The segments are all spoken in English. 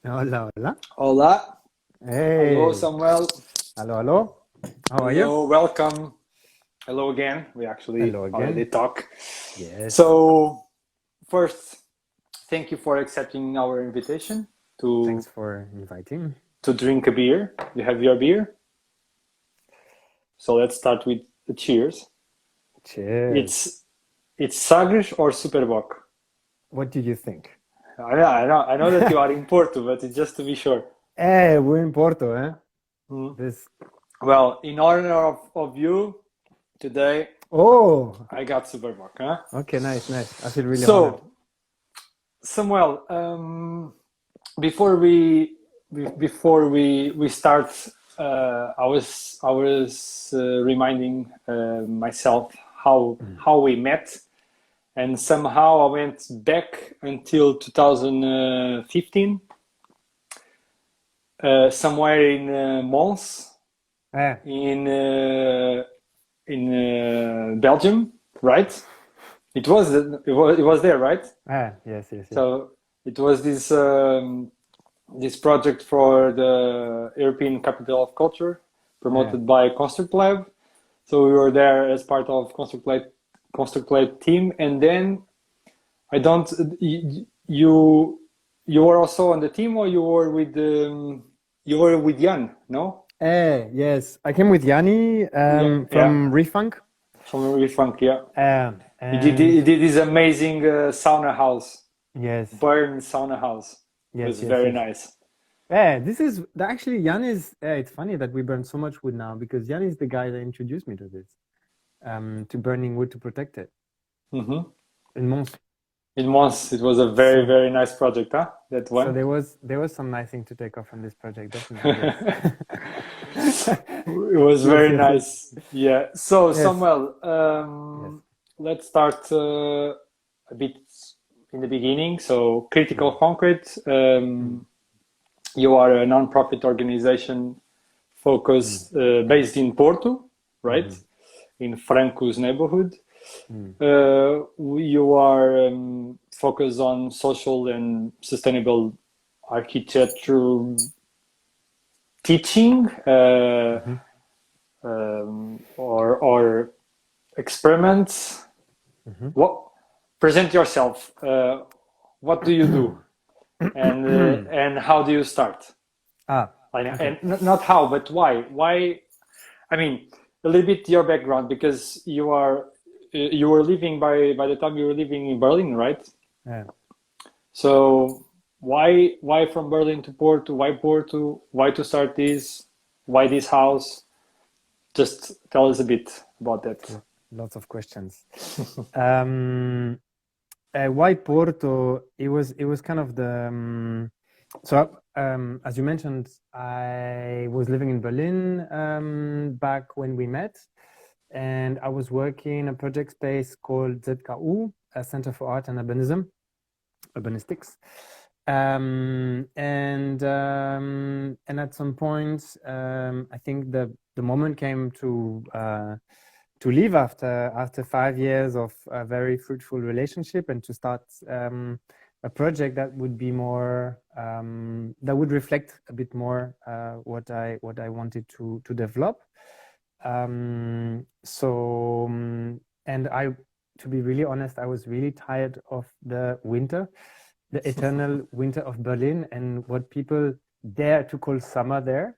Hola, hola. Hola. Hello, Hey. Samuel. Hello, hello. How are you? Hello, welcome. Hello again. We actually Hello already again. talk. Yes. So, first, thank you for accepting our invitation to Thanks for inviting. to drink a beer. You have your beer. So let's start with the cheers. Cheers. It's it's Sagres or Superboc. What do you think? I know that you are in Porto, but it's just to be sure. We're in Porto, eh? Mm. This. Well, in honor of you, today Oh, I got Superboc, huh? okay, nice, nice. I feel really honored. So, Samuel, before we before we start, I was reminding myself how we met, and somehow I went back until 2015, somewhere in Mons, Eh, in Belgium, right? It was there, right? yes, yes, yes. So it was this project for the European Capital of Culture, Eh, promoted by Construct Lab. So we were there as part of Construct Lab team, and then I don't you you were also on the team, or you were with Jan, no? yes. I came with Yanni Yeah, yeah, from Refunk. from Refunk, yeah. He did And he did this amazing sauna house, yes, burn sauna house. It yes, was yes, very yes. nice. Yeah, this is actually Jan is. It's funny that we burn so much wood now because Jan is the guy that introduced me to this, to burning wood to protect it Hmm. in Mons. It was a very, So, very nice project, huh? That so one. there was some nice thing to take off from this project, definitely. Yes. It was Yes, very yes, yes, nice. Yeah. So, yes, Samuel, yes. let's start a bit in the beginning. So, Critical Mm, Concrete, mm, you are a non-profit organization mm, focused, based in Porto, right? mhm, In Franco's neighborhood. mm, You are focused on social and sustainable architecture teaching, mhm. or experiments. Mhm. What present yourself? What do you do, and how do you start? Ah, okay. And not how, but why? Why? I mean, a little bit your background, because you were living by the time you were living in Berlin, right? Yeah. So why from Berlin to Porto? Why Porto? Why to start this? Why this house? Just tell us a bit about that. Lots of questions. Um, why Porto? It was kind of the so as you mentioned, I was living in Berlin back when we met, and I was working in a project space called ZKU, a Center for Art and Urbanistics. And at some point, I think the moment came to leave after 5 years of a very fruitful relationship, and to start a project that would be more that would reflect a bit more what I wanted to develop. And to be really honest, I was really tired of the winter, the eternal winter of Berlin, and what people dare to call summer there.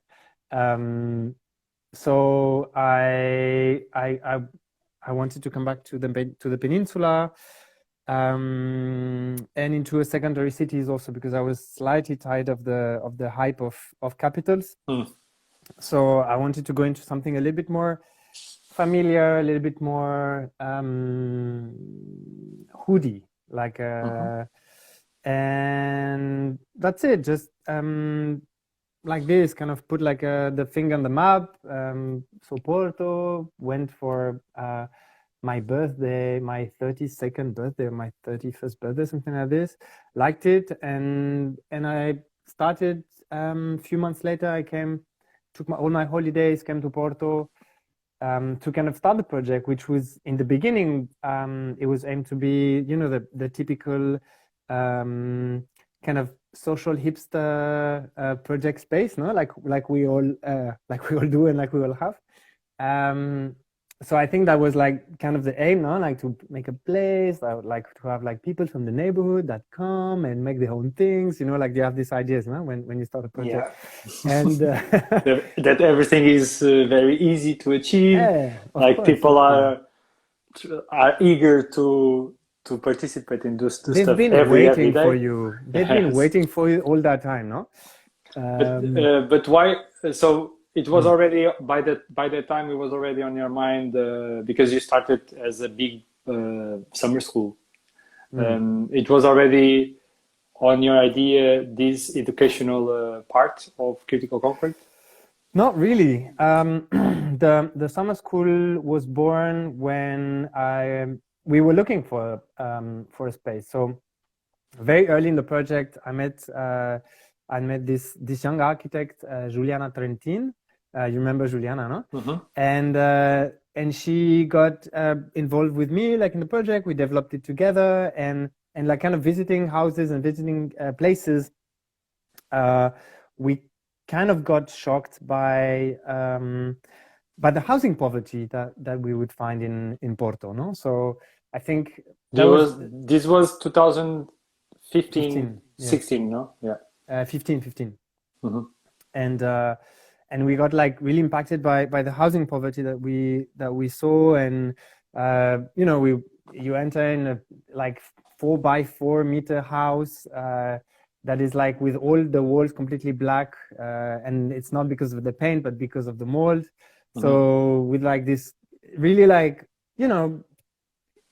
Um, so I wanted to come back to the peninsula, and into a secondary cities also, because I was slightly tired of the hype of capitals. Hmm. So I wanted to go into something a little bit more familiar, a little bit more hoodie, like Mhm. and that's it. Just like this, kind of put like the finger on the map. So Porto went for my birthday, my 32nd birthday, or my 31st birthday, something like this. Liked it, and I started. Few months later, I took all my holidays, came to Porto, to kind of start the project, which was in the beginning, it was aimed to be, the typical kind of social hipster project space, no, like we all do and like we all have. So I think that was like kind of the aim, no, like to make a place. I would like to have like people from the neighborhood that come and make their own things, you know, like they have these ideas, no, when you start a project. And that everything is very easy to achieve. yeah, Like course, people are eager to participate in this they've stuff been every waiting day. for you. They've been Yes. waiting for you all that time, no? But why? So it was already by that time it was already on your mind because you started as a big summer school. It was already on your idea this educational part of critical concrete. Not really. The summer school was born when we were looking for a space. So very early in the project, I met this young architect, Juliana Trentin. You remember Juliana, no? Mm-hmm. And she got involved with me, like in the project. We developed it together, and like kind of visiting houses and visiting places. We kind of got shocked by the housing poverty that we would find in Porto, no? So I think this was 2015, 15, 16, no? Yeah. 15. Mm-hmm. And we got like really impacted by the housing poverty that we saw, and you know, you enter in a like 4x4 meter house that is like with all the walls completely black, and it's not because of the paint but because of the mold. So with like this really like, you know,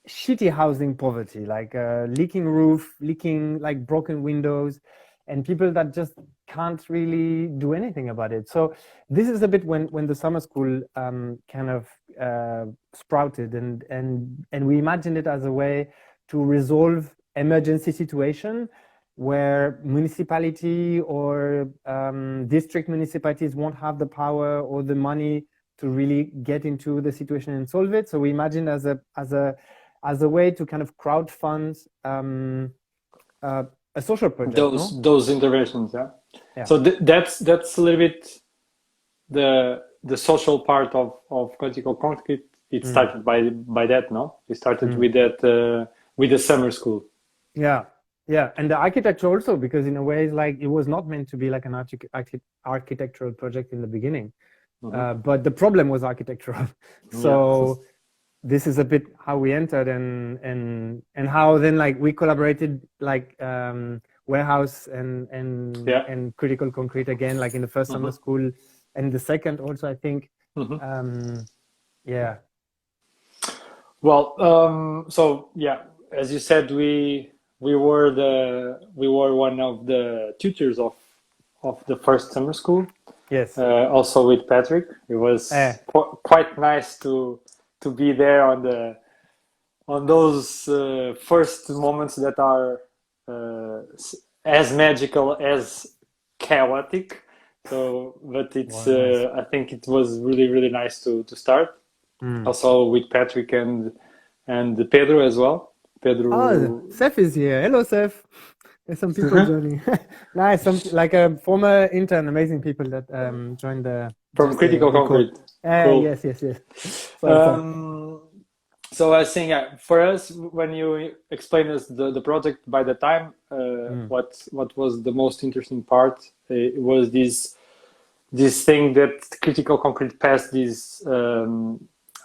shitty housing poverty, like leaking roof, leaking like broken windows, and people that just can't really do anything about it. So this is a bit when the summer school kind of sprouted, and we imagined it as a way to resolve emergency situation where municipality or district municipalities won't have the power or the money to really get into the situation and solve it. So we imagined as a way to kind of crowdfund a social project. Those interventions, yeah. So that's a little bit the social part of critical concrete. It started by that, no? It started with that with the summer school. Yeah, and the architecture also, because in a way, like it was not meant to be like an architectural project in the beginning, but the problem was architectural. So this is a bit how we entered, and how then like we collaborated like warehouse and critical concrete again, like in the first summer school, and the second also, I think. Yeah. Well, so yeah, as you said, we were one of the tutors of the first summer school. Yes. Also with Patrick, it was quite nice to be there on those first moments that are as magical as chaotic. So, but it's nice. I think it was really nice to start. Also with Patrick and Pedro as well. Pedro. Oh, Seth is here. Hello, Seth. There's some people joining. Nice, like a former intern, amazing people that joined the from critical concrete. Cool. Yes. So I was saying, for us, when you explained us the project, by the time, what was the most interesting part? It was this thing that critical concrete passed this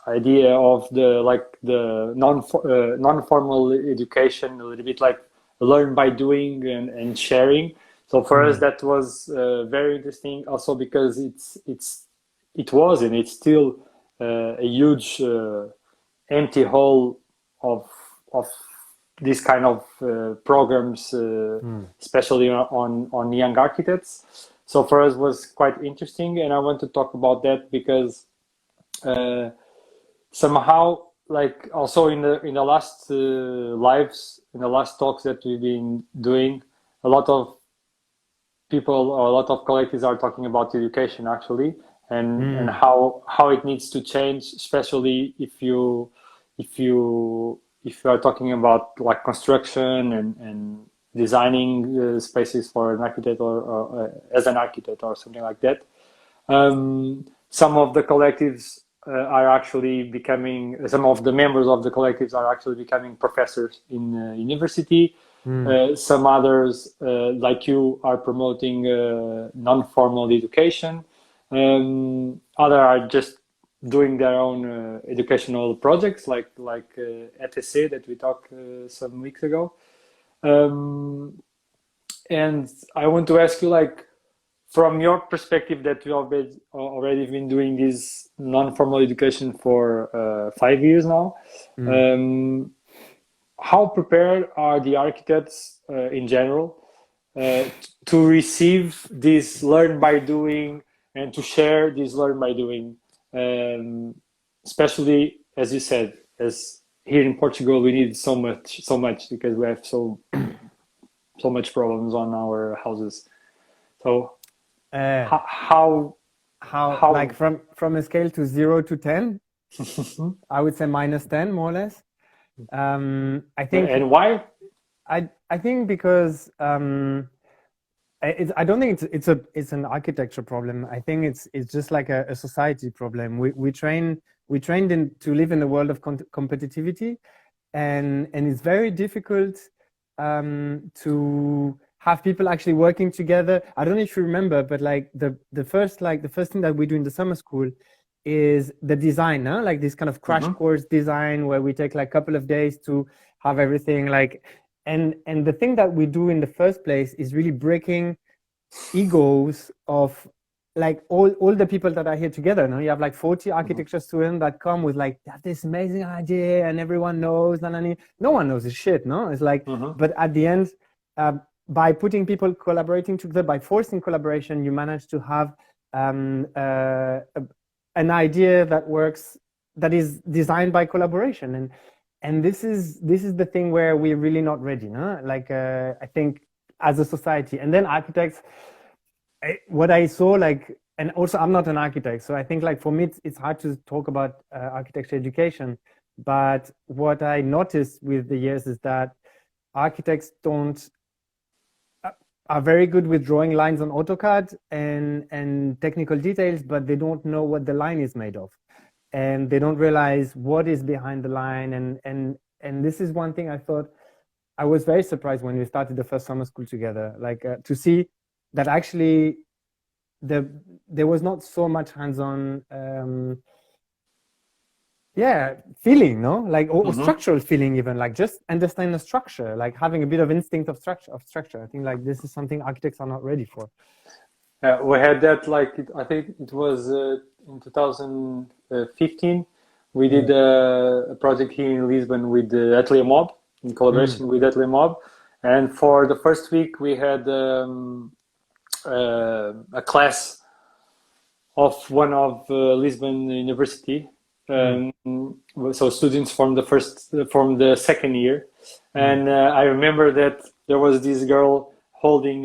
idea of the non-formal education, a little bit like learn by doing and sharing. So for us, that was very interesting. Also because it was and it's still a huge empty hole of this kind of programs, especially on young architects. So for us was quite interesting, and I want to talk about that because somehow, like also in the last lives, in the last talks that we've been doing, a lot of people or a lot of collectives are talking about education actually, and how it needs to change, especially if you are talking about like construction designing spaces for an architect or as an architect or something like that. Some of the collectives are actually becoming, some of the members of the collectives are actually becoming professors in university. Some others, like you, are promoting non-formal education. Others are just doing their own educational projects, like ETC that we talked some weeks ago. And I want to ask you, like, from your perspective, that you already been doing this non-formal education for 5 years now, how prepared are the architects in general to receive this learn by doing and to share this learn by doing, especially as you said, as here in Portugal we need so much because we have so much problems on our houses. So how like from a scale to 0 to 10, I would say -10 more or less. I think. And why? I think because I don't think it's an architecture problem. I think it's just like a society problem. We trained to live in the world of competitivity, and it's very difficult to have people actually working together. I don't know if you remember, but like the first thing that we do in the summer school is the design, no? Like this kind of crash course design where we take like a couple of days to have everything like, and the thing that we do in the first place is really breaking egos of like all the people that are here together. No, you have like 40 architecture students that come with like this amazing idea, and everyone knows. No one knows this shit. No, it's like, but at the end, by putting people collaborating together, by forcing collaboration, you manage to have an idea that works, that is designed by collaboration, and this is the thing where we're really not ready, no? Like I think as a society, and then architects, what I saw, like, and also I'm not an architect, so I think like for me it's hard to talk about architecture education, but what I noticed with the years is that architects are very good with drawing lines on AutoCAD and technical details, but they don't know what the line is made of, and they don't realize what is behind the line. And this is one thing I thought I was very surprised when we started the first summer school together, like to see that actually there was not so much hands-on feeling, no, like or structural feeling, even like just understand the structure, like having a bit of instinct of structure. I think like this is something architects are not ready for. We had that, like I think it was in 2015 we did a project here in Lisbon with Atelier Mob, in collaboration with Atelier Mob, and for the first week we had a class of one of Lisbon University. So students from the second year, and I remember that there was this girl holding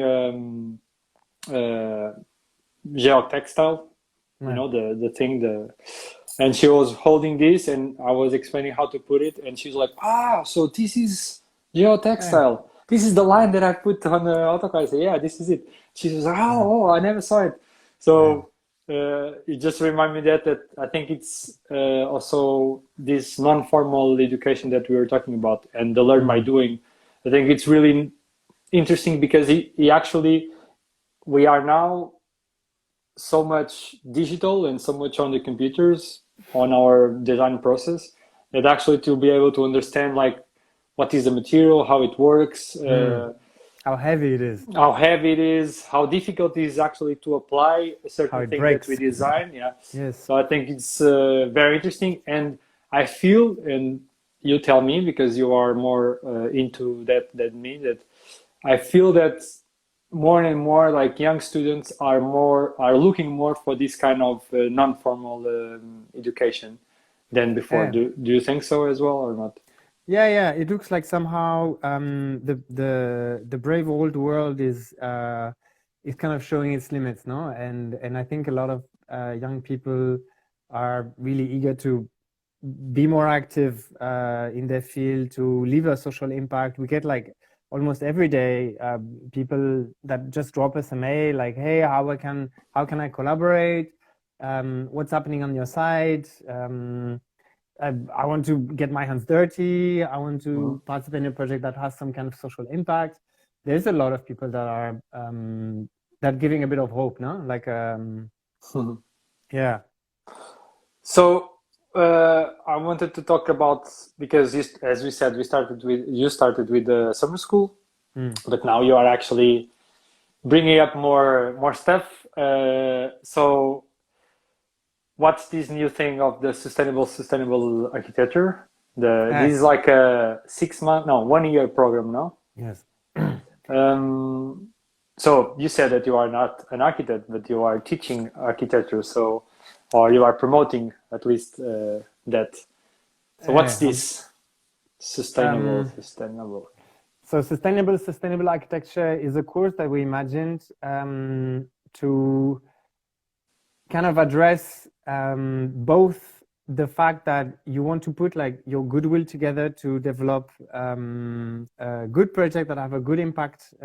geotextile, you know, the thing, and she was holding this, and I was explaining how to put it, and she was like, so this is geotextile. This is the line that I put on the AutoCAD. I said, yeah, this is it. She was like, I never saw it. So it just reminded me that I think it's also this non-formal education that we were talking about, and the learn by doing. I think it's really interesting because he actually, we are now so much digital and so much on the computers on our design process that actually to be able to understand like what is the material, how it works, how heavy it is, how difficult it is actually to apply a certain thing that we design. Yes. So I think it's very interesting, and I feel, and you tell me because you are more into that than me, that I feel that more and more like young students are looking more for this kind of non-formal education than before. Do you think so as well or not? Yeah. It looks like somehow the brave old world is kind of showing its limits, no? And I think a lot of young people are really eager to be more active in their field, to leave a social impact. We get like almost every day people that just drop us a mail like, hey, how can I collaborate? What's happening on your side? I want to get my hands dirty. I want to participate in a project that has some kind of social impact. There's a lot of people that are that giving a bit of hope, no? Like, yeah. So I wanted to talk about, because as we said, you started with the summer school, but now you are actually bringing up more stuff. So what's this new thing of the sustainable architecture? This is like a 1 year program, no? Yes. So you said that you are not an architect, but you are teaching architecture, or you are promoting at least that. So what's this sustainable? So sustainable architecture is a course that we imagined to kind of address both the fact that you want to put like your goodwill together to develop a good project that have a good impact,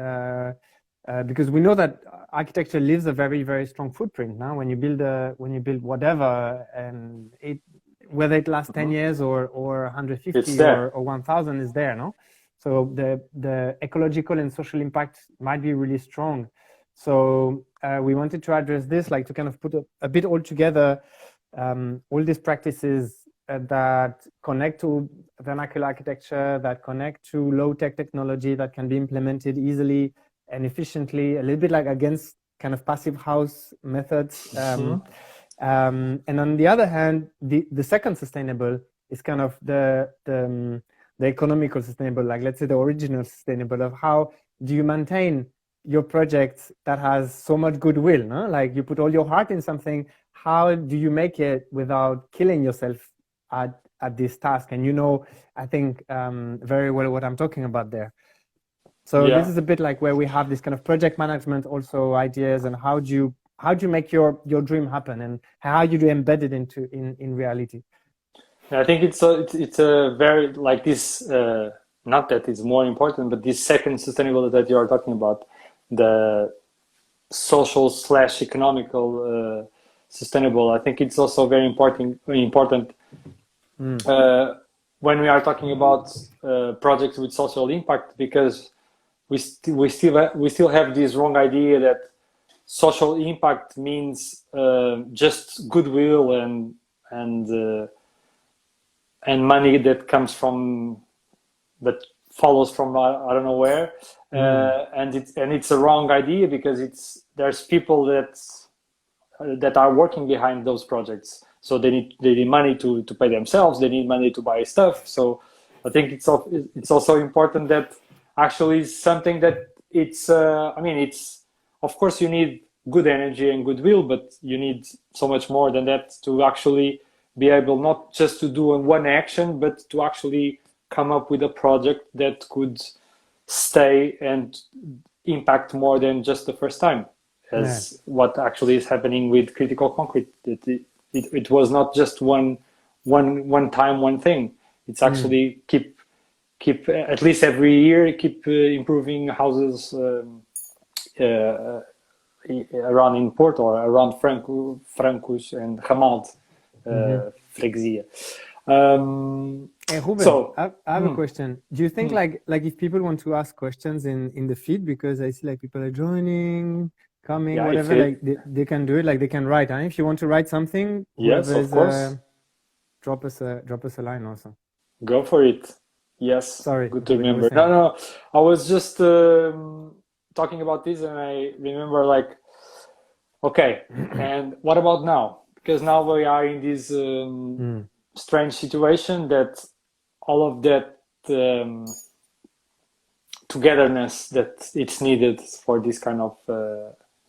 because we know that architecture leaves a very, very strong footprint now when you build whatever, and whether it lasts 10 years or 150 or 1000 is there, no? So the ecological and social impact might be really strong. So we wanted to address this, like to kind of put a bit all together, all these practices that connect to vernacular architecture, that connect to low-tech technology that can be implemented easily and efficiently, a little bit like against kind of passive house methods. And on the other hand, the second sustainable is kind of the economical sustainable, like let's say the original sustainable, of how do you maintain your project that has so much goodwill, no? Like you put all your heart in something, how do you make it without killing yourself at this task? And you know, I think very well what I'm talking about there. So this is a bit like where we have this kind of project management also ideas, and how do you make your dream happen, and how you do embed it in reality. I think it's a very like this, not that it's more important, but this second sustainable that you are talking about, the social / economical sustainable. I think it's also very important when we are talking about projects with social impact, because we still have this wrong idea that social impact means just goodwill and money that comes from, that follows from I don't know where, and it's a wrong idea, because there's people that are working behind those projects, so they need money to pay themselves, they need money to buy stuff. So I think it's also important that actually is something that it's it's, of course you need good energy and goodwill, but you need so much more than that to actually be able not just to do one action, but to actually come up with a project that could stay and impact more than just the first time, as what actually is happening with critical concrete. It was not just one time, one thing. It's actually keep at least every year, keep improving houses around in Porto, or around Francos and Ramald, Freguesia. Hey, Ruben, so I have a question. Do you think like if people want to ask questions in the feed, because I see like people are joining, coming, whatever, like they can do it, like they can write. If you want to write something, yes, of course, drop us a line also. Go for it. Yes. Sorry. Good to remember. No. I was just talking about this, and I remember like, okay, and what about now? Because now we are in this strange situation that all of that togetherness that it's needed for this kind of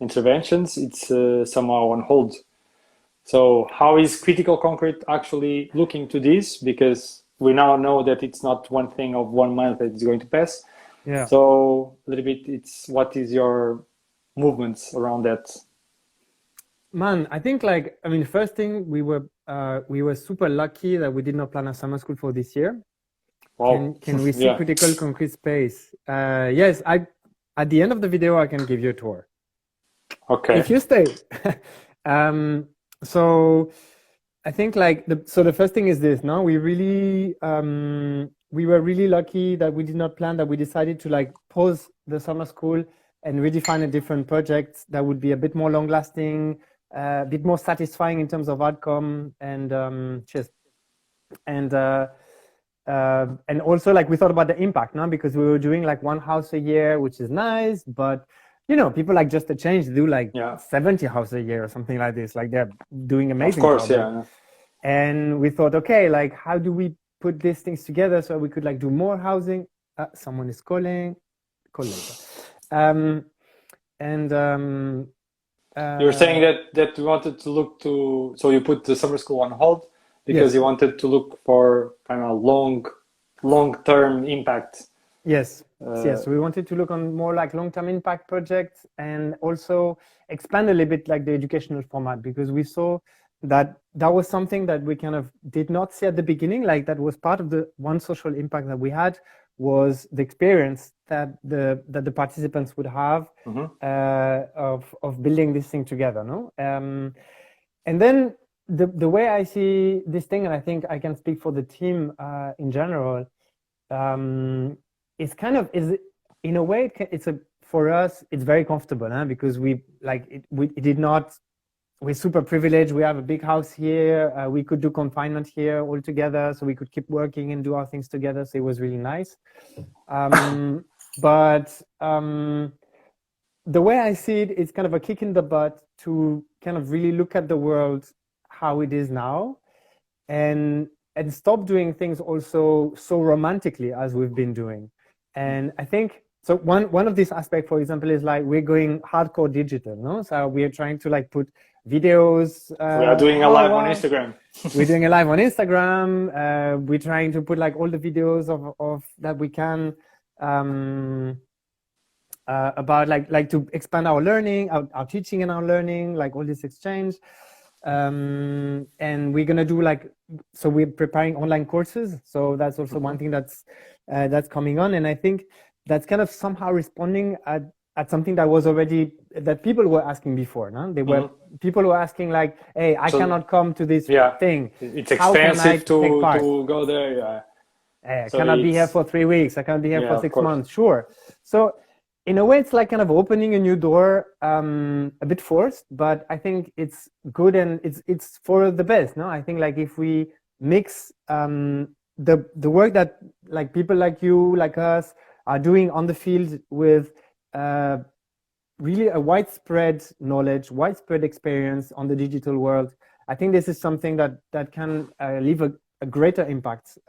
interventions, it's somehow on hold. So how is critical concrete actually looking to this? Because we now know that it's not one thing of 1 month that is going to pass. Yeah. So a little bit, what is your movements around that? Man, I think first thing, we were super lucky that we did not plan a summer school for this year. Wow. Can we see Yeah. critical concrete space? Yes, at the end of the video I can give you a tour. Okay. If you stay. So I think like the first thing is this, no? We were really lucky that we did not plan, that we decided to like pause the summer school and redefine a different project that would be a bit more long lasting, a bit more satisfying in terms of outcome, and and also like we thought about the impact, no? Because we were doing like one house a year, which is nice, but you know, people like Just a Change do like 70 houses a year or something like this. Like they're doing amazing. Of course, yeah. And we thought, okay, like how do we put these things together so we could like do more housing? Someone is calling. Call later. You were saying that you wanted to look to, so you put the summer school on hold because you wanted to look for kind of long-term impact. Yes. Yes, we wanted to look on more like long-term impact projects and also expand a little bit like the educational format, because we saw that was something that we kind of did not see at the beginning. Like that was part of the one social impact that we had, was the experience that the participants would have of building this thing together, no? And then the way I see this thing, and I think I can speak for the team in general, it's kind of in a way for us it's very comfortable, huh? Because we did not. We're super privileged. We have a big house here. We could do confinement here all together, so we could keep working and do our things together. So it was really nice. But the way I see it, it's kind of a kick in the butt to kind of really look at the world how it is now, and stop doing things also so romantically as we've been doing. And I think so. One of these aspects, for example, is like we're going hardcore digital, no? So we are trying to like put videos. We are doing a live on Instagram. We're doing a live on Instagram. We're trying to put like all the videos of that we can about like to expand our learning, our teaching and our learning, like all this exchange. And we're gonna do like, so we're preparing online courses. So that's also one thing that's coming on, and I think that's kind of somehow responding at something that was already that people were asking before. No, people were asking like, "Hey, I cannot come to this thing. It's expensive to go there. Yeah, hey, I cannot be here for 3 weeks. I cannot be here for 6 months." Sure. So in a way, it's like kind of opening a new door, a bit forced, but I think it's good and it's for the best. No, I think like if we mix the work that like people like you, like us, are doing on the field with really a widespread knowledge, widespread experience on the digital world, I think this is something that can leave a greater impact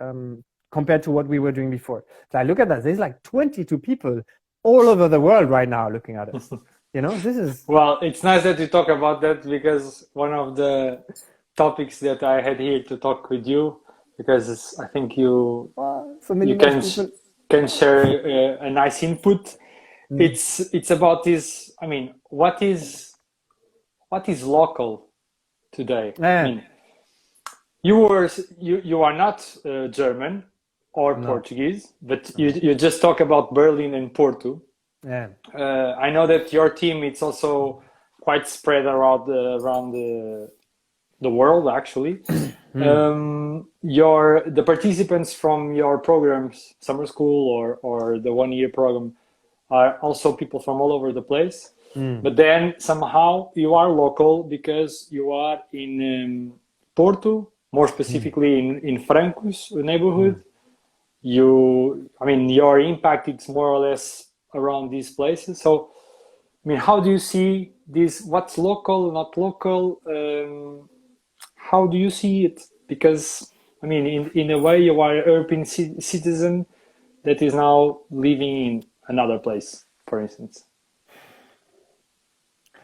compared to what we were doing before. So I look at that. There's like 22 people all over the world right now looking at us. You know, this is... Well, it's nice that you talk about that, because one of the topics that I had here to talk with you, because I think you can share a nice input. It's about this. I mean, what is local today? I mean, you are not German or Portuguese, but you just talk about Berlin and Porto. Yeah. I know that your team, it's also quite spread around the world, actually. The participants from your programs, summer school or the 1 year program, are also people from all over the place. But then somehow you are local because you are in Porto, more specifically in Francos neighborhood. Your impact, it's more or less around these places. So, I mean, how do you see this? What's local, not local? How do you see it? Because, I mean, in a way, you are an urban citizen that is now living in another place, for instance.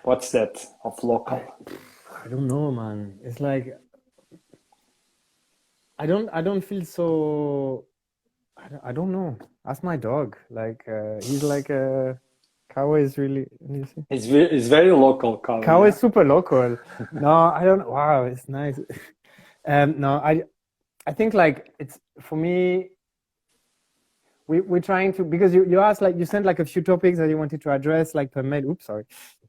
What's that of local? I don't know, man. It's like I don't feel so. I don't know. Ask my dog. Like he's like a Kawa is really. It's very local. Kawa is super local. No, I don't. Wow, it's nice. No, I think like it's for me. we're trying to, because you asked, like, you sent like a few topics that you wanted to address, like per mail. Oops, sorry.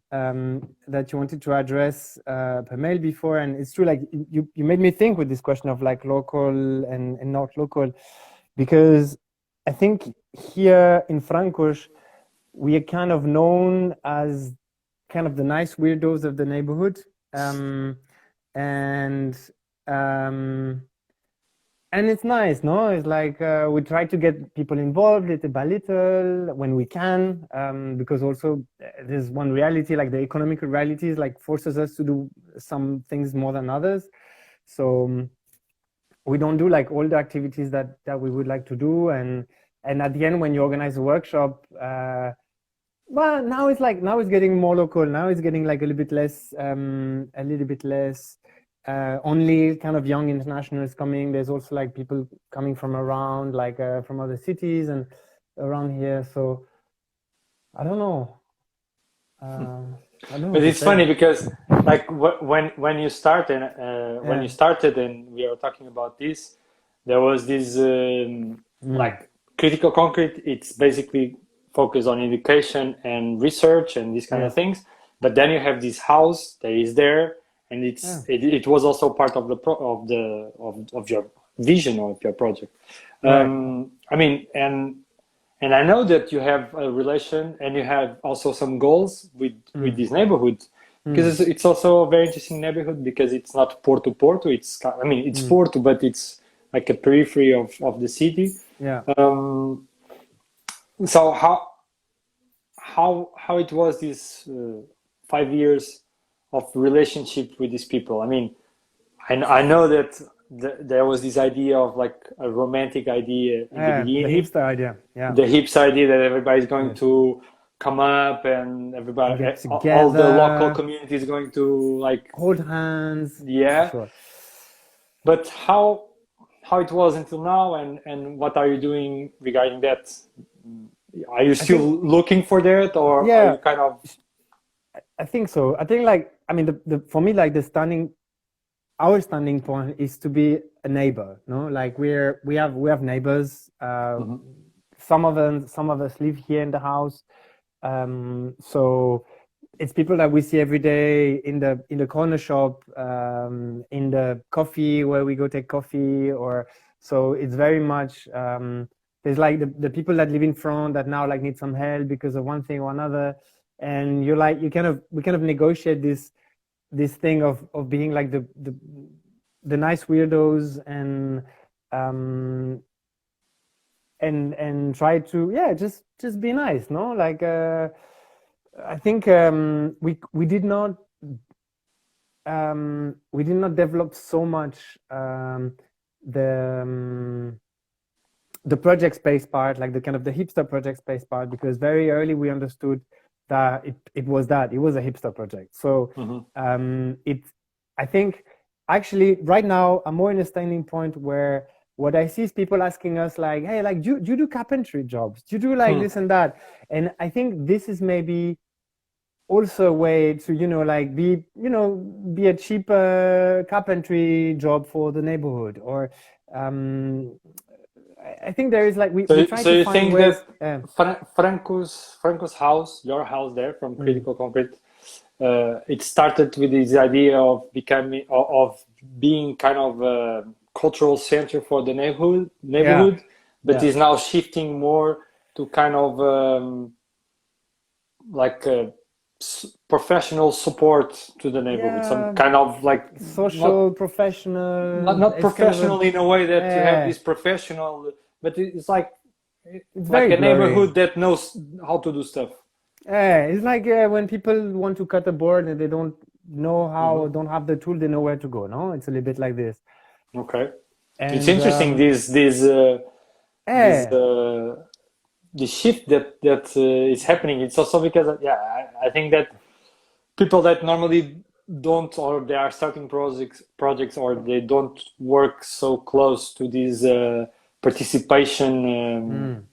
That you wanted to address per mail before, and it's true. Like you made me think with this question of like local and not local, because I think here in Frankfurt we are kind of known as kind of the nice weirdos of the neighborhood, and it's nice, no? It's like we try to get people involved little by little when we can, because also there's one reality, like the economical realities, like forces us to do some things more than others. So we don't do like all the activities that we would like to do, and at the end when you organize a workshop, well, now it's getting more local. Now it's getting like a little bit less only kind of young internationals coming. There's also like people coming from around, like from other cities and around here. So I don't know. But it's funny because like when you started when you started and we were talking about this, there was this like critical concrete. It's basically focused on education and research and these kind of things. But then you have this house that is there, and it was also part of of your vision of your project. I mean, and I know that you have a relation and you have also some goals with this neighborhood, because it's also a very interesting neighborhood, because it's not Porto. It's, I mean, it's Porto, but it's like a periphery of the city. Yeah. So how it was this 5 years of relationship with these people? I mean, I know that there was this idea of like a romantic idea in the beginning. The hipster idea. Yeah. The hipster idea that everybody's going to come up and everybody, all the local community is going to like hold hands. Yeah. Sure. But how it was until now, and what are you doing regarding that? Are you still looking for that, or are you kind of? I think so. I think like, I mean, for me, like our standing point is to be a neighbor, no? Like we have neighbors. Some of us live here in the house. So it's people that we see every day in the corner shop, in the coffee where we go take coffee, or so it's very much there's like the people that live in front that now like need some help because of one thing or another, and we kind of negotiate this thing of being like the nice weirdos and try to just be nice, no? Like I think we did not develop so much the project space part, like the kind of the hipster project space part, because very early we understood that it was a hipster project. So I think actually right now I'm more in a standing point where what I see is people asking us like, hey, like do you do carpentry jobs? Do you do like this and that? And I think this is maybe also a way to, like be a cheaper carpentry job for the neighborhood, or I think there is like we try to find ways. That Franco's house, your house there from Critical Concrete, it started with this idea of being kind of a cultural center for the neighborhood, but is now shifting more to kind of like professional support to the neighborhood, some kind of like social professional, not professional in a way that you have this professional, but it's like like a neighborhood that knows how to do stuff. It's like when people want to cut a board and they don't know how, don't have the tool, they know where to go. No, it's a little bit like this. Okay, and it's interesting the shift that is happening. It's also because I think that people that normally don't, or they are starting projects or they don't work so close to this participation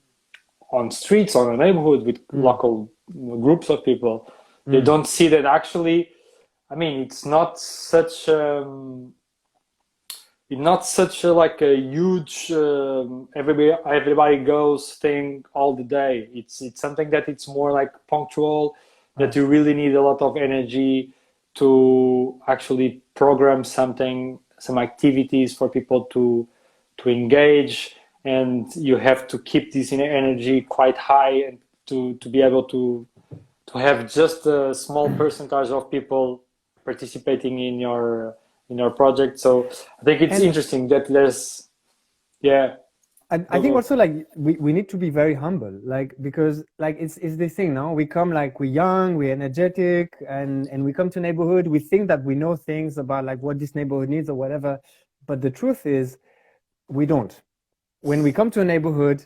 on streets or in a neighborhood with local groups of people, they don't see that actually, I mean, it's not such not such a like a huge everybody goes thing all the day. It's something that it's more like punctual, that you really need a lot of energy to actually program something, some activities for people to engage, and you have to keep this energy quite high and to be able to have just a small percentage of people participating in your project. So I think it's interesting that there's I think also like we need to be very humble, like, because like it's this thing, no? We come like we're young, we're energetic, and we come to neighborhood, we think that we know things about like what this neighborhood needs or whatever, but the truth is we don't. When we come to a neighborhood,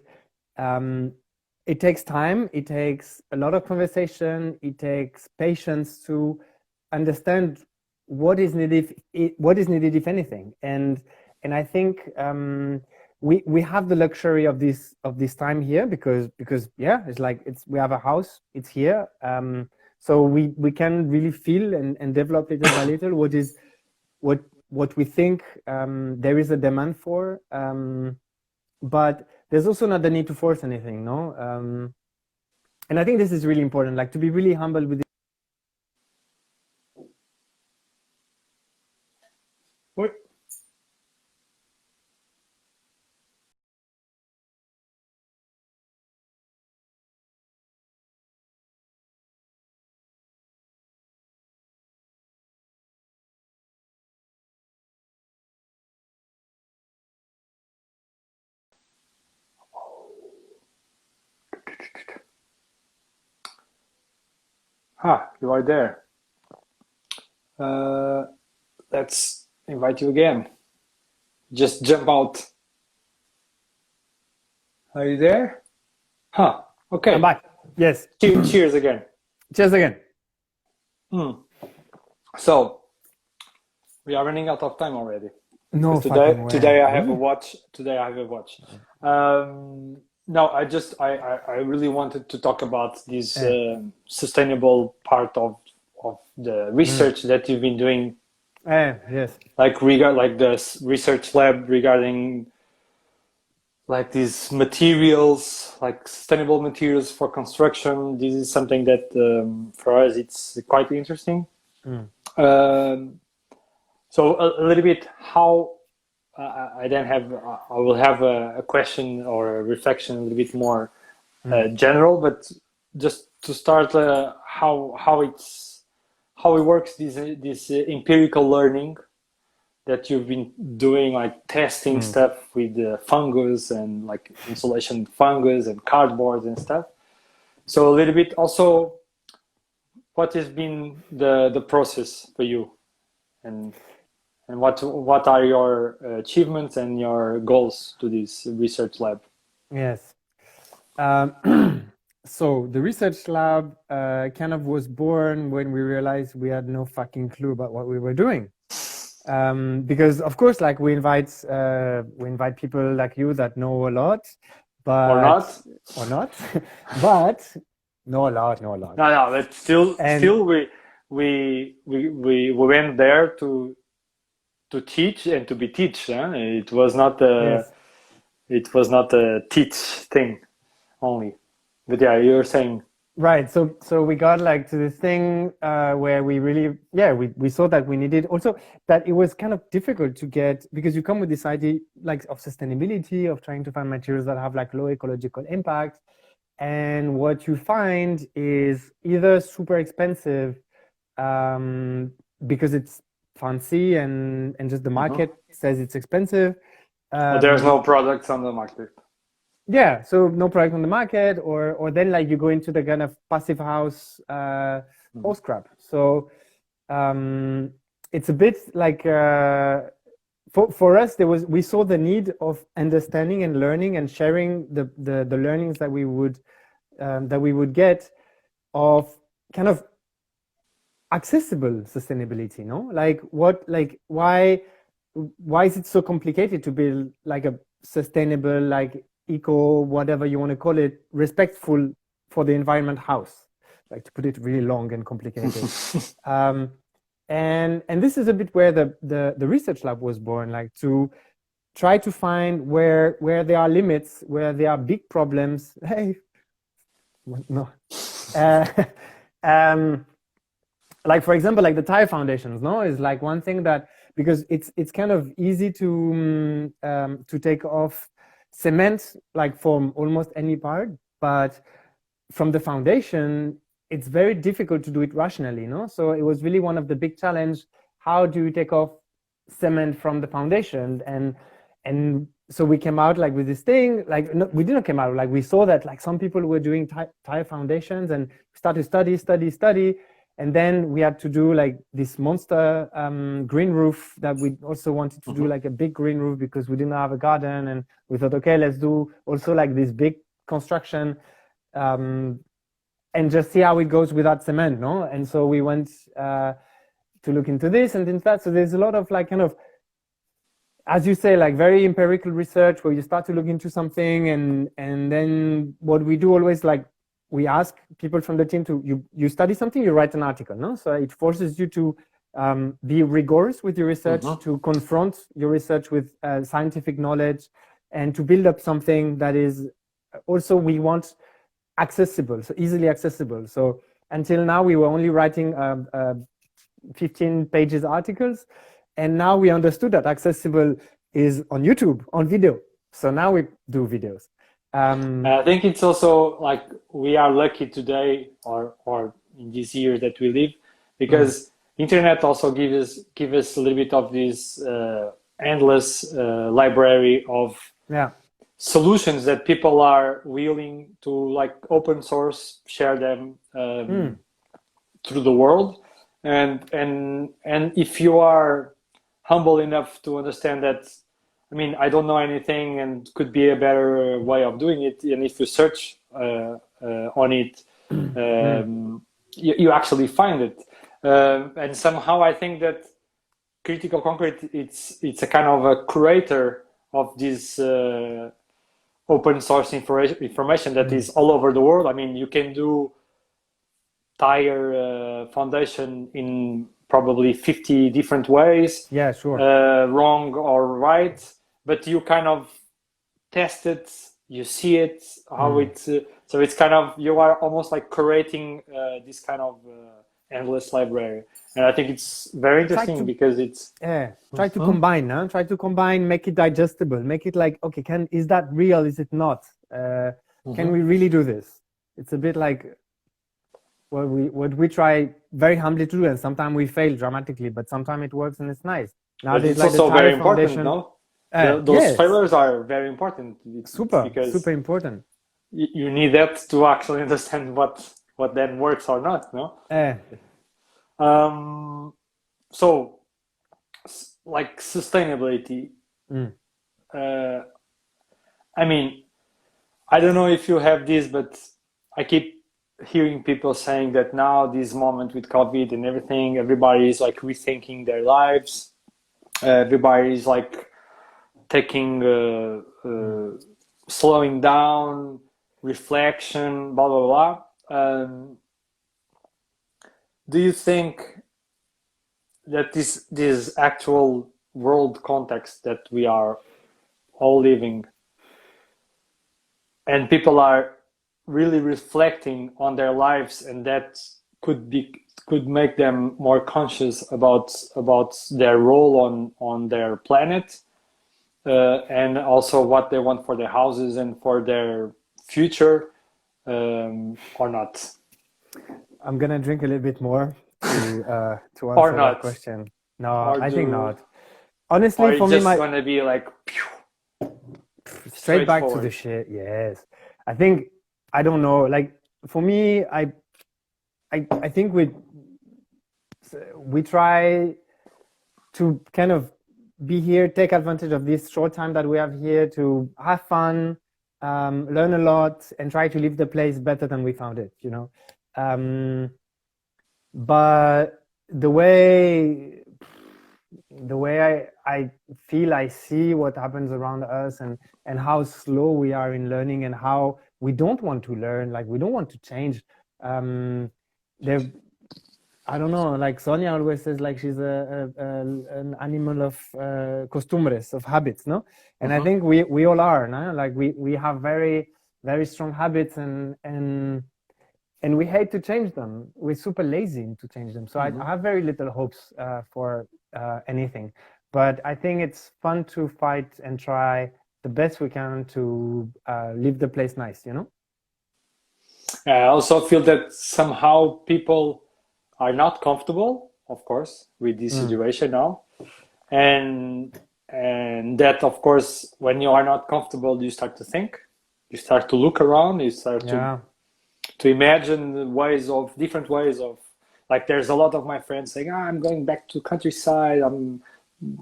it takes time, it takes a lot of conversation, it takes patience to understand what is needed, if anything. And I think we have the luxury of this time here because yeah, it's like we have a house, it's here, so we can really feel and develop little by little what we think there is a demand for, but there's also not the need to force anything, no? And I think this is really important, like to be really humble with it. What? You are there. Let's invite you again. Just jump out. Are you there? Okay. I'm back. Yes. Cheers again. Cheers again. So we are running out of time already. No, today I have a watch. No, I really wanted to talk about this sustainable part of the research that you've been doing. Yes. Like the research lab regarding like these materials, like sustainable materials for construction. This is something that for us it's quite interesting. So a little bit how I will have a question or a reflection a little bit more general, but just to start, how it works, this empirical learning that you've been doing, like testing stuff with fungus and like insulation fungus and cardboard and stuff. So a little bit also, what has been the process for you, and what are your achievements and your goals to this research lab? Yes. So the research lab kind of was born when we realized we had no fucking clue about what we were doing. Because of course, like we invite people like you that know a lot, but or not, but know a lot. No, but still we went there to teach and to be teach. It was not a teach thing only. But yeah, you're saying. Right. So we got like to this thing where we really, we saw that we needed also that it was kind of difficult to get, because you come with this idea like of sustainability, of trying to find materials that have like low ecological impact. And what you find is either super expensive because it's fancy and just the market says it's expensive. There's no products on the market. Yeah, so no product on the market, or then like you go into the kind of passive house post scrap. So it's a bit like for us we saw the need of understanding and learning and sharing the learnings that we would get of kind of accessible sustainability, no? Like why is it so complicated to build like a sustainable, like eco, whatever you want to call it, respectful for the environment house, like to put it really long and complicated. And this is a bit where the research lab was born, like to try to find where there are limits, where there are big problems. Hey, no. Like, for example, like the tire foundations, no, is like one thing that, because it's kind of easy to take off cement like from almost any part, but from the foundation, it's very difficult to do it rationally, no? So it was really one of the big challenge. How do you take off cement from the foundation? And so we came out like with this thing, like, no, we didn't come out, like we saw that like some people were doing tire foundations, and started to study. And then we had to do like this monster green roof that we also wanted to do, like a big green roof, because we didn't have a garden. And we thought, okay, let's do also like this big construction and just see how it goes without cement, no? And so we went to look into this and into that. So there's a lot of like kind of, as you say, like very empirical research where you start to look into something, and then what we do always, like, we ask people from the team to, you study something, you write an article, no? So it forces you to be rigorous with your research, to confront your research with scientific knowledge, and to build up something that is also, we want, accessible, so easily accessible. So until now, we were only writing 15 pages articles, and now we understood that accessible is on YouTube, on video. So now we do videos. I think it's also like we are lucky today, or in this year that we live, because internet also give us a little bit of this endless library of solutions that people are willing to, like, open source, share them through the world. And if you are humble enough to understand that, I mean, I don't know anything and could be a better way of doing it, and if you search on it, you actually find it. And somehow I think that Critical Concrete, it's a kind of a curator of this open source information that is all over the world. I mean, you can do tire foundation in probably 50 different ways. Yeah, sure. Wrong or right, but you kind of test it, you see it, how it, so it's kind of, you are almost like curating this kind of endless library. And I think it's very interesting because it's... try to combine, huh? Try to combine, make it digestible, make it like, okay, is that real, is it not? Can we really do this? It's a bit like what we try very humbly to do, and sometimes we fail dramatically, but sometimes it works and it's nice. Now it's like also very important, no? Those failures are very important. Super important. You need that to actually understand what then works or not, no? So, like sustainability. I mean, I don't know if you have this, but I keep hearing people saying that now, this moment with COVID and everything, everybody is like rethinking their lives. Everybody is like taking, slowing down, reflection, blah, blah, blah. Do you think that this actual world context that we are all living, and people are really reflecting on their lives, and that could make them more conscious about their role on their planet, and also what they want for their houses and for their future, or not? I'm gonna drink a little bit more to answer that question. No, I think not. Honestly, for me, gonna be like straight back to the shit. Yes, I think, I don't know. Like, for me, I think we try to kind of be here, take advantage of this short time that we have here to have fun, learn a lot, and try to leave the place better than we found it, you know. But the way I feel, I see what happens around us, and how slow we are in learning, and how we don't want to learn, like we don't want to change. I don't know, like Sonia always says, like she's an animal of costumbres, of habits, no? And I think we all are, no? Like we have very, very strong habits and we hate to change them. We're super lazy to change them. So I have very little hopes for anything. But I think it's fun to fight and try the best we can to leave the place nice, you know? I also feel that somehow people are not comfortable, of course, with this situation now. And that, of course, when you are not comfortable, you start to think, you start to look around, you start to imagine different ways of, like, there's a lot of my friends saying, I'm going back to countryside, I'm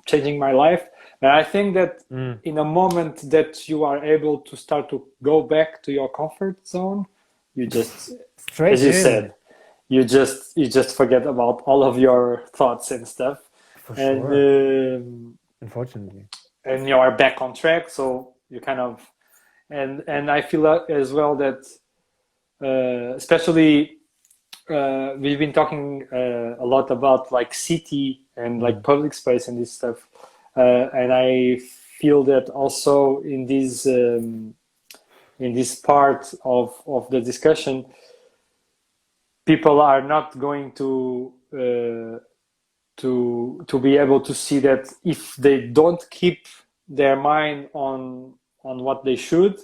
changing my life. And I think that in a moment that you are able to start to go back to your comfort zone, you just, as you said, you just forget about all of your thoughts and stuff. For sure. Unfortunately. And you are back on track. So you kind of, and I feel as well that, especially, we've been talking a lot about like city and like public space and this stuff. And I feel that also in this part of the discussion, people are not going to be able to see that if they don't keep their mind on what they should,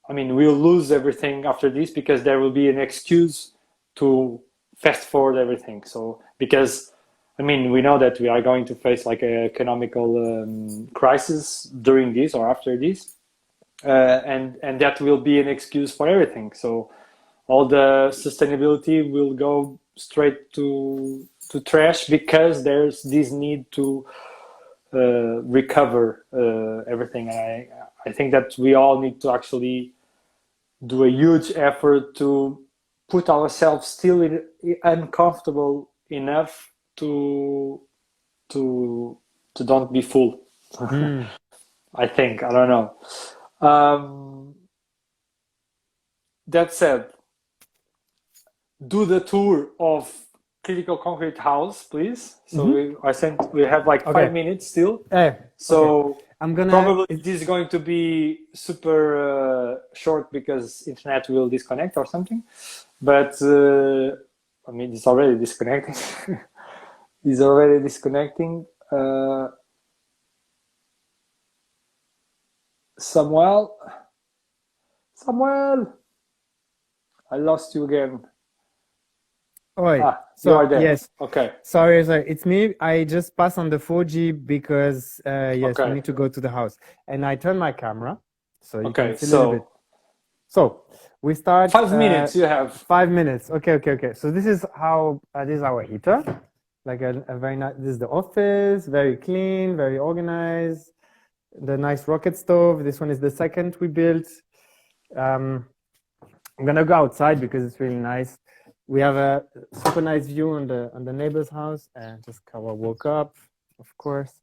I mean, we'll lose everything after this, because there will be an excuse to fast forward everything. So, because, I mean, we know that we are going to face like an economical crisis during this or after this, and that will be an excuse for everything. So all the sustainability will go straight to trash, because there's this need to recover everything. And I think that we all need to actually do a huge effort to put ourselves still uncomfortable enough to don't be fooled. I think, I don't know. That said, do the tour of Critical Concrete House, please. So we have like 5 minutes still. So I'm gonna probably this is going to be super short, because internet will disconnect or something. But I mean, it's already disconnecting. It's already disconnecting. Samuel, I lost you again. So you are there. Yes. Okay. Sorry, it's me. I just passed on the 4G because we need to go to the house, and I turn my camera so you can see a little bit. So we start. 5 minutes. You have 5 minutes. Okay. So this is how this is our heater. Like a very nice. This is the office. Very clean, very organized. The nice rocket stove. This one is the second we built. I'm gonna go outside because it's really nice. We have a super nice view on the neighbor's house, and just woke up, of course.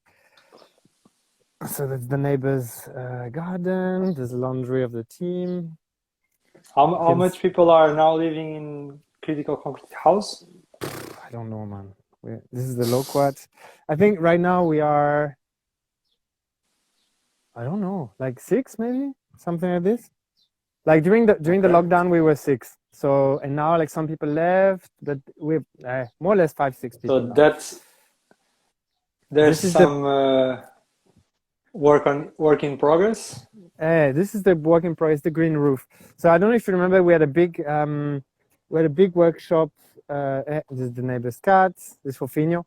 So that's the neighbor's garden. There's laundry of the team. How much people are now living in Critical Concrete House? I don't know, man. This is the low quad. I think right now we are, I don't know, like 6 maybe, something like this. Like during the lockdown we were 6. So, and now like some people left, but we're more or less 5-6 people. So there's some work in progress. This is the work in progress, the green roof. So I don't know if you remember, we had a big workshop. This is the neighbor's cat. This is for Fino.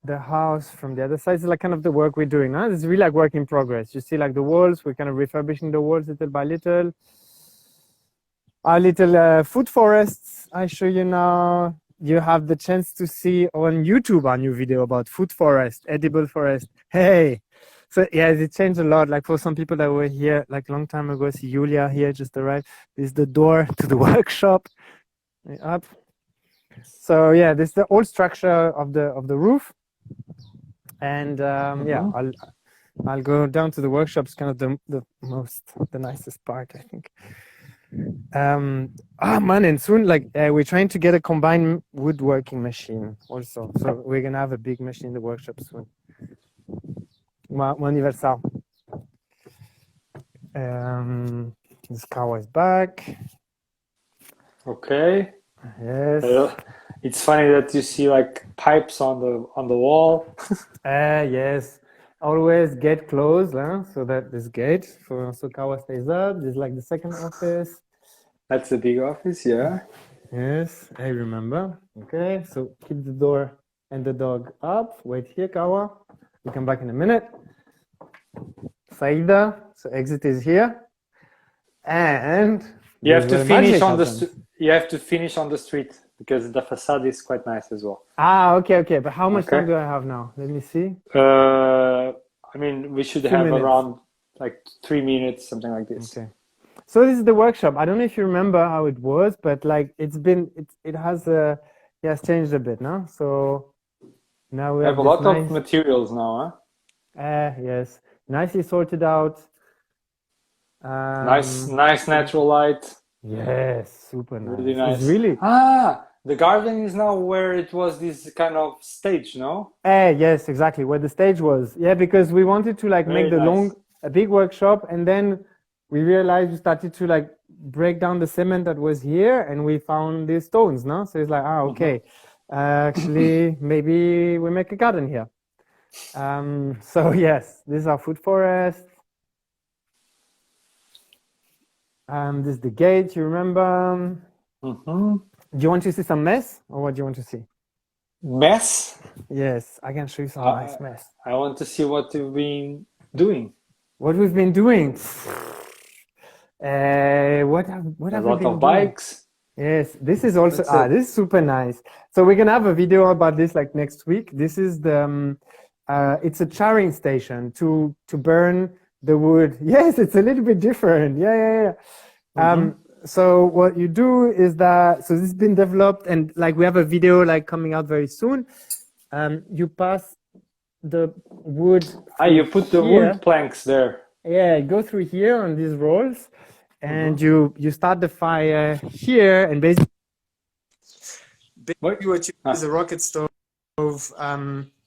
The house from the other side is like kind of the work we're doing. This is really like work in progress. You see, like the walls, we're kind of refurbishing the walls little by little. Our little food forests, I show you now. You have the chance to see on YouTube our new video about food forest, edible forest. Hey, so yeah, it changed a lot. Like for some people that were here like a long time ago, see Julia here just arrived. This is the door to the workshop. Up. So yeah, this is the old structure of the roof. And yeah, I'll go down to the workshop. It's kind of the nicest part, I think. Man, and soon, like, we're trying to get a combined woodworking machine also. So we're gonna have a big machine in the workshop soon. Universal. This car is back. Okay. Yes. It's funny that you see like pipes on the wall. Yes. Always get close, so that this gate so Kawa stays up. This is like the second office. That's a big office, yeah. Yes, I remember. Okay, so keep the door and the dog up. Wait here, Kawa. We'll come back in a minute. Saida, so exit is here. And you have to finish on you have to finish on the street because the facade is quite nice as well. Okay. But how much time do I have now? Let me see. I mean, we should have around like 3 minutes, something like this. Okay. So this is the workshop. I don't know if you remember how it was, but like it has changed a bit now. So now we have a lot of materials now, huh? Yes, nicely sorted out. Nice natural light. Yes, super nice. Really nice. It's really the garden is now where it was this kind of stage, no? Yes, exactly where the stage was. Yeah, because we wanted to like make a big workshop, and then we realized we started to like break down the cement that was here, and we found these stones, no? So it's like, okay, actually, maybe we make a garden here. So yes, this is our food forest. This is the gate, you remember? Do you want to see some mess, or what do you want to see? Mess? Yes, I can show you some nice mess. I want to see what you've been doing. What we've been doing? What have we been doing? A lot of bikes. Yes, this is also this is super nice. So we're gonna have a video about this like next week. This is the it's a charring station to burn the wood. Yes, it's a little bit different. Yeah. So what you do is that this has been developed, and like we have a video like coming out very soon. You pass the wood. You put the wood planks there. Yeah, go through here on these rolls, and you start the fire here, and basically what you is a rocket stove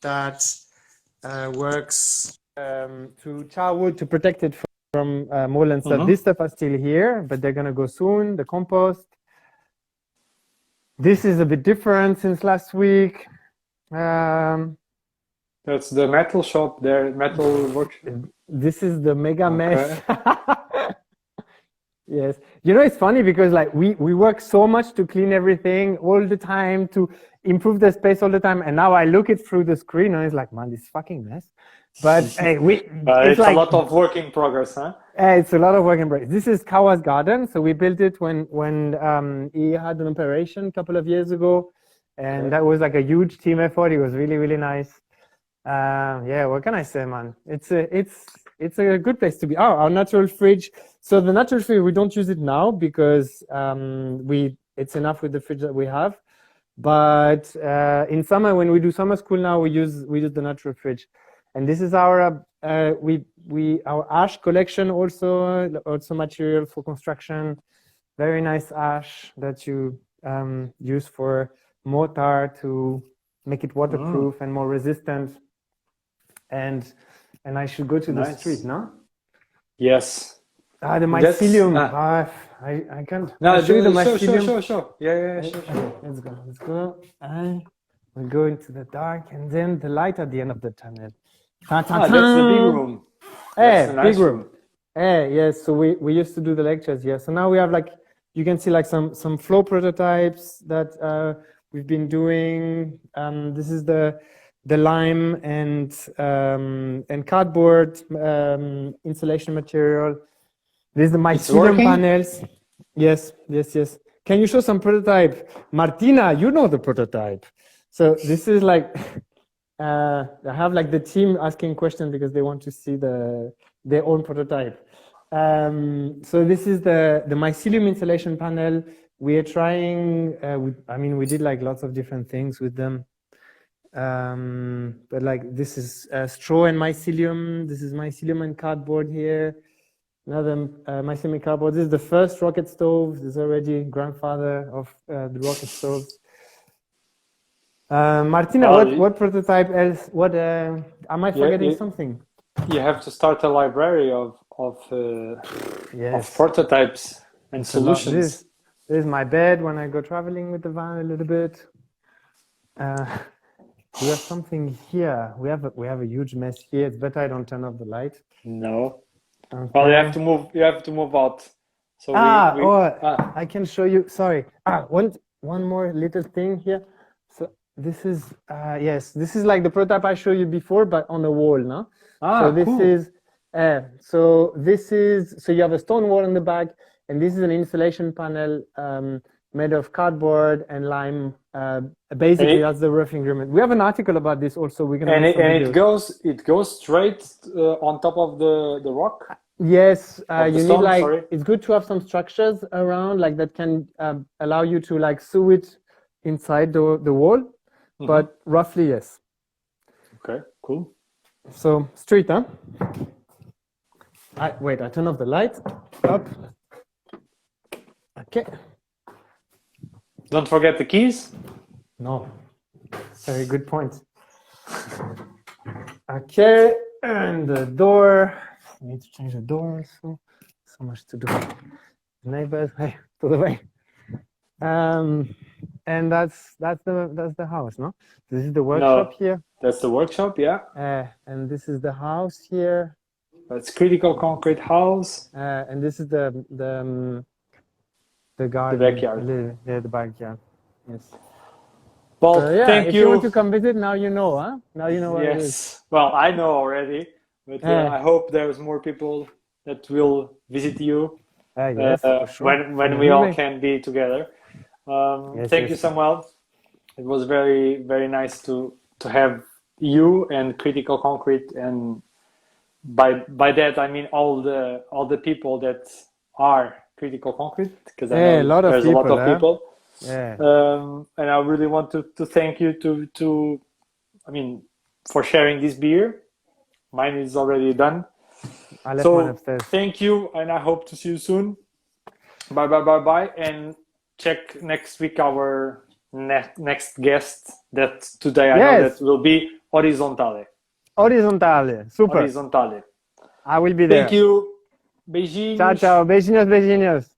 that works to char wood to protect it from mold and stuff. This stuff are still here, but they're gonna go soon. The compost. This is a bit different since last week. That's the metal shop there, metal workshop. This is the mega mess. Yes, you know, it's funny because like we work so much to clean everything all the time, to improve the space all the time, and now I look it through the screen and it's like, man, this fucking mess. But hey, it's like, a lot of work in progress, huh? It's a lot of work in progress. This is Kawa's garden. So we built it when he had an operation a couple of years ago, and that was like a huge team effort. It was really, really nice. Yeah, what can I say, man? It's a good place to be. Our natural fridge. So the natural fridge, we don't use it now because it's enough with the fridge that we have. But in summer, when we do summer school now, we use the natural fridge. And this is our our ash collection, also material for construction. Very nice ash that you use for mortar to make it waterproof and more resistant. And I should go to the street, no? Yes. The mycelium. I can't. No, show you the mycelium. Sure. Yeah, sure. Okay, let's go. And we go into the dark, and then the light at the end of the tunnel. That's the big room. Big room. Yes. So we used to do the lectures here. So now we have like, you can see like some flow prototypes that we've been doing. This is the lime and cardboard insulation material. This is the mycelium panels. Yes. Can you show some prototype? Martina, you know the prototype. So this is like, I have like the team asking questions because they want to see their own prototype. So this is the mycelium insulation panel. We are trying, we did like lots of different things with them. But like this is straw and mycelium. This is mycelium and cardboard here. Another my semi-cardboard. This is the first rocket stove. This is already grandfather of the rocket stoves. Martina, what prototype else? What am I forgetting something? You have to start a library of prototypes and solutions. This is my bed when I go traveling with the van a little bit. We have something here. We have a huge mess here. It's better I don't turn off the light. No. Okay. Well, you have to move. You have to move out. So I can show you. Sorry. One more little thing here. So this is this is like the prototype I showed you before, but on the wall, no? So this is so you have a stone wall in the back, and this is an insulation panel made of cardboard and lime. Basically, that's the roofing agreement. We have an article about this also. We can it goes straight on top of the rock. Yes, you need it's good to have some structures around that can allow you to sew it inside the wall, but roughly yes. Okay, cool. So straight, huh? Wait, I turn off the light. Up. Okay. Don't forget the keys. No. Very good point. Okay, and the door. I need to change the door. So much to do. Neighbors, hey, to the way. And that's the house, no? This is the workshop here. That's the workshop, yeah. And this is the house here. That's critical concrete house. And this is the garden. The backyard. The backyard. Yes. Well, thank you. If you want to come visit, now you know, huh? Now you know what it is. Yes. Well, I know already, but I hope there's more people that will visit you. Yes, for sure. When we all can be together. Thank you, Samuel. It was very, very nice to have you and Critical Concrete, and by that I mean all the people that are Critical Concrete, because I know there's a lot of people. Yeah. And I really want to thank you for sharing this beer. Mine is already done. I left mine upstairs. Thank you, and I hope to see you soon. Bye, and check next week our next guest. That today I know that will be Horizontale. Super. Horizontale. I will be there. Thank you. Beijinhos. Ciao. Beijinhos.